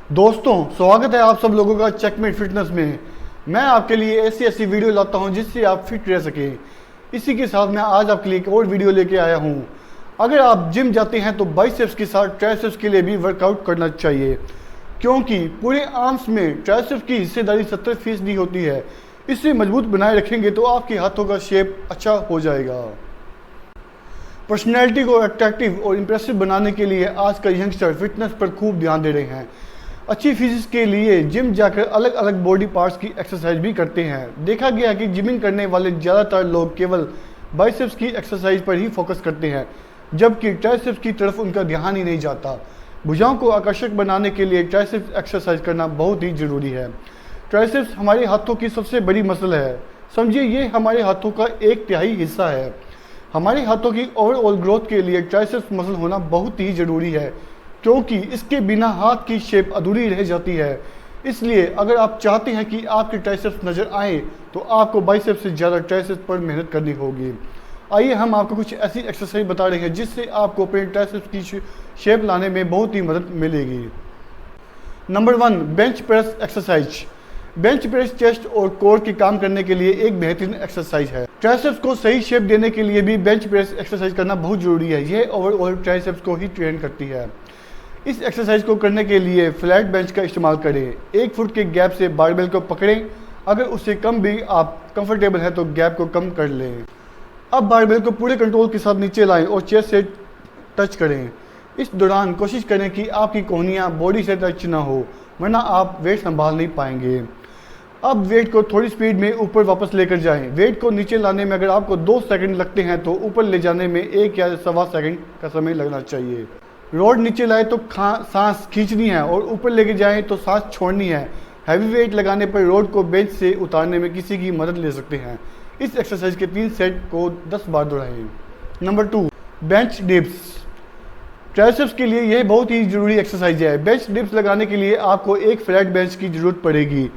दोस्तों, स्वागत है आप सब लोगों का चेकमेट फिटनेस में। मैं आपके लिए ऐसी ऐसी वीडियो लाता हूं जिससे आप फिट रह सकें। इसी के साथ मैं आज आपके लिए एक और वीडियो लेके आया हूं। अगर आप जिम जाते हैं तो बाइसेप्स के साथ ट्राइसेप्स के लिए भी वर्कआउट करना चाहिए, क्योंकि पूरे आर्म्स में ट्राइसेप्स की हिस्सेदारी 70% होती है। इसे मजबूत बनाए रखेंगे तो आपके हाथों का शेप अच्छा हो जाएगा। पर्सनैलिटी को अट्रैक्टिव और इम्प्रेसिव बनाने के लिए आजकल यंगस्टर फिटनेस पर खूब ध्यान दे रहे हैं। अच्छी फिजिक्स के लिए जिम जाकर अलग अलग बॉडी पार्ट्स की एक्सरसाइज भी करते हैं। देखा गया कि जिमिंग करने वाले ज़्यादातर लोग केवल बाइसेप्स की एक्सरसाइज पर ही फोकस करते हैं, जबकि ट्राइसेप्स की तरफ उनका ध्यान ही नहीं जाता। भुजाओं को आकर्षक बनाने के लिए ट्राइसेप्स एक्सरसाइज करना बहुत ही ज़रूरी है। ट्राइसेप्स हमारे हाथों की सबसे बड़ी मसल है। समझिए, ये हमारे हाथों का 1/3 हिस्सा है। हमारे हाथों की ओवरऑल ग्रोथ के लिए ट्राइसेप्स मसल होना बहुत ही ज़रूरी है, क्योंकि इसके बिना हाथ की शेप अधूरी रह जाती है। इसलिए अगर आप चाहते हैं कि आपके ट्राइसेप्स नज़र आए तो आपको बाइसेप्स से ज़्यादा ट्राइसेप्स पर मेहनत करनी होगी। आइए हम आपको कुछ ऐसी एक्सरसाइज बता रहे हैं जिससे आपको अपने ट्राइसेप्स की शेप लाने में बहुत ही मदद मिलेगी। Number 1, bench press exercise. Bench press chest और कोर के काम करने के लिए एक बेहतरीन एक्सरसाइज है। ट्राइसेप्स को सही शेप देने के लिए भी बेंच प्रेस एक्सरसाइज करना बहुत ज़रूरी है। यह ओवरऑल ट्राइसेप्स को ही ट्रेन करती है। इस एक्सरसाइज को करने के लिए फ्लैट बेंच का इस्तेमाल करें। 1 फुट के गैप से बारबेल को पकड़ें। अगर उससे कम भी आप कंफर्टेबल हैं तो गैप को कम कर लें। अब बारबेल को पूरे कंट्रोल के साथ नीचे लाएं और चेस्ट से टच करें। इस दौरान कोशिश करें कि आपकी कोहनियाँ बॉडी से टच ना हो, वरना आप वेट संभाल नहीं पाएंगे। अब वेट को थोड़ी स्पीड में ऊपर वापस लेकर जाएं। वेट को नीचे लाने में अगर आपको 2 सेकंड लगते हैं तो ऊपर ले जाने में 1 या सवा सेकंड का समय लगना चाहिए। रोड नीचे लाए तो सांस खींचनी है और ऊपर लेके जाएं तो सांस छोड़नी है। हैवी वेट लगाने पर रोड को बेंच से उतारने में किसी की मदद ले सकते हैं। इस एक्सरसाइज के 3 सेट को 10 बार दोहराएं। Number 2, bench dips. ट्राइसेप्स के लिए यह बहुत ही ज़रूरी एक्सरसाइज है। बेंच डिप्स लगाने के लिए आपको एक फ्लैट बेंच की ज़रूरत पड़ेगी।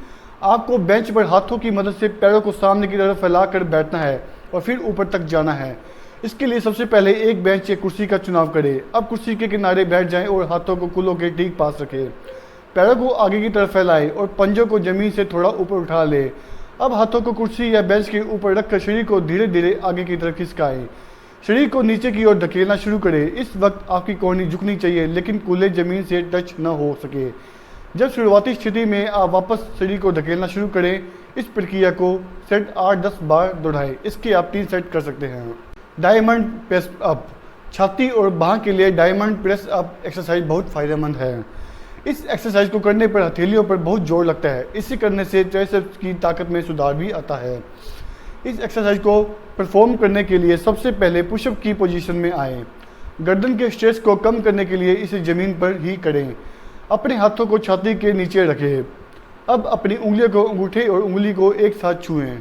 आपको बेंच पर हाथों की मदद से पैरों को सामने की तरफ फैलाकर बैठना है और फिर ऊपर तक जाना है। इसके लिए सबसे पहले एक बेंच या कुर्सी का चुनाव करें। अब कुर्सी के किनारे बैठ जाएं और हाथों को कुल्लों के ठीक पास रखें। पैरों को आगे की तरफ फैलाएं और पंजों को ज़मीन से थोड़ा ऊपर उठा लें। अब हाथों को कुर्सी या बेंच के ऊपर रखकर शरीर को धीरे धीरे आगे की तरफ खिसकाएं। शरीर को नीचे की ओर धकेलना शुरू करें। इस वक्त आपकी कोहनी झुकनी चाहिए, लेकिन कूल्हे ज़मीन से टच न हो सके। जब शुरुआती स्थिति में आप वापस शरीर को धकेलना शुरू करें, इस प्रक्रिया को सेट 8-10 बार दोहराएं। इसके आप 3 सेट कर सकते हैं। Diamond press up. छाती और बाह के लिए डायमंड प्रेस अप एक्सरसाइज बहुत फ़ायदेमंद है। इस एक्सरसाइज को करने पर हथेलियों पर बहुत जोर लगता है। इसे करने से ट्राइसेप्स की ताकत में सुधार भी आता है। इस एक्सरसाइज को परफॉर्म करने के लिए सबसे पहले पुशअप की पोजीशन में आएँ। गर्दन के स्ट्रेस को कम करने के लिए इसे ज़मीन पर ही करें। अपने हाथों को छाती के नीचे रखें। अब अपनी उंगलियों को अंगूठे और उंगली को एक साथ छुएं।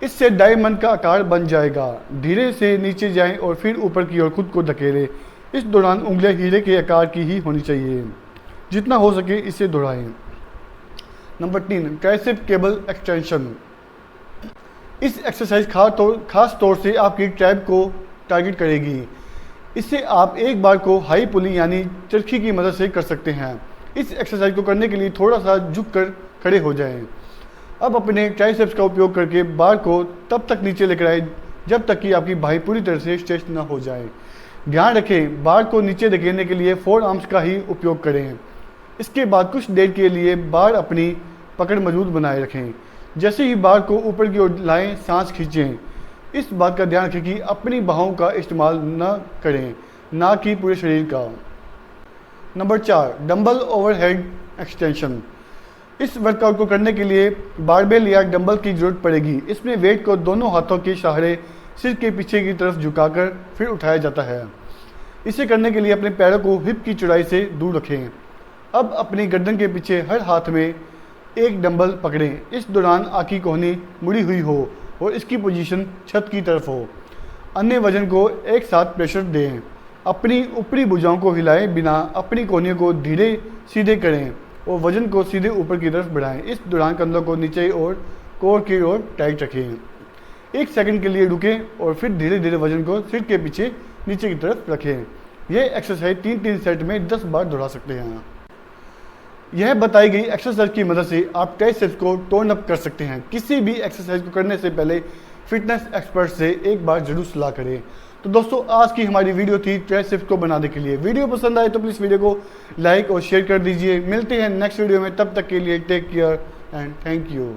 इससे डायमंड का आकार बन जाएगा। धीरे से नीचे जाएं और फिर ऊपर की ओर खुद को धकेलें। इस दौरान उंगलियां हीरे के आकार की ही होनी चाहिए। जितना हो सके इसे दोहराएं। Number 3, tricep cable extension. इस एक्सरसाइज खास तौर से आपकी ट्राइब को टारगेट करेगी। इससे आप एक बार को हाई पुली यानी चरखी की मदद से कर सकते हैं। इस एक्सरसाइज को करने के लिए थोड़ा सा झुक कर खड़े हो जाएं। अब अपने ट्राइसेप्स का उपयोग करके बार को तब तक नीचे लेकर आए जब तक कि आपकी बाही पूरी तरह से स्ट्रेच न हो जाए। ध्यान रखें, बार को नीचे धकेलने के लिए 4 आर्म्स का ही उपयोग करें। इसके बाद कुछ देर के लिए बार अपनी पकड़ मजबूत बनाए रखें। जैसे ही बार को ऊपर की ओर लाएं, सांस खींचें। इस बात का ध्यान रखें कि अपनी बाहों का इस्तेमाल न करें, ना कि पूरे शरीर का। Number 4, dumbbell overhead extension. इस वर्कआउट को करने के लिए बारबेल या डंबल की ज़रूरत पड़ेगी। इसमें वेट को दोनों हाथों के सहारे सिर के पीछे की तरफ झुकाकर फिर उठाया जाता है। इसे करने के लिए अपने पैरों को हिप की चौड़ाई से दूर रखें। अब अपनी गर्दन के पीछे हर हाथ में एक डंबल पकड़ें। इस दौरान आपकी कोहनी मुड़ी हुई हो और इसकी पोजीशन छत की तरफ हो। अन्य वजन को एक साथ प्रेशर दें। अपनी ऊपरी भुजाओं को हिलाए बिना अपनी कोहनियों को धीरे सीधे करें और वजन को सीधे ऊपर की तरफ बढ़ाएं। इस दौरान कंधों को नीचे और कोर की ओर टाइट रखें। 1 सेकंड के लिए रुकें और फिर धीरे धीरे वजन को सिर के पीछे नीचे की तरफ रखें। यह एक्सरसाइज 3-3 सेट में 10 बार दोहरा सकते हैं। यह बताई गई एक्सरसाइज की मदद से आप ट्राइसेप्स को टोन अप कर सकते हैं। किसी भी एक्सरसाइज को करने से पहले फिटनेस एक्सपर्ट से एक बार जरूर सलाह करें। तो दोस्तों आज की हमारी वीडियो थी ट्राइसेप्स को बनाने के लिए। वीडियो पसंद आए तो प्लीज़ वीडियो को लाइक और शेयर कर दीजिए। मिलते हैं नेक्स्ट वीडियो में, तब तक के लिए take care and thank you.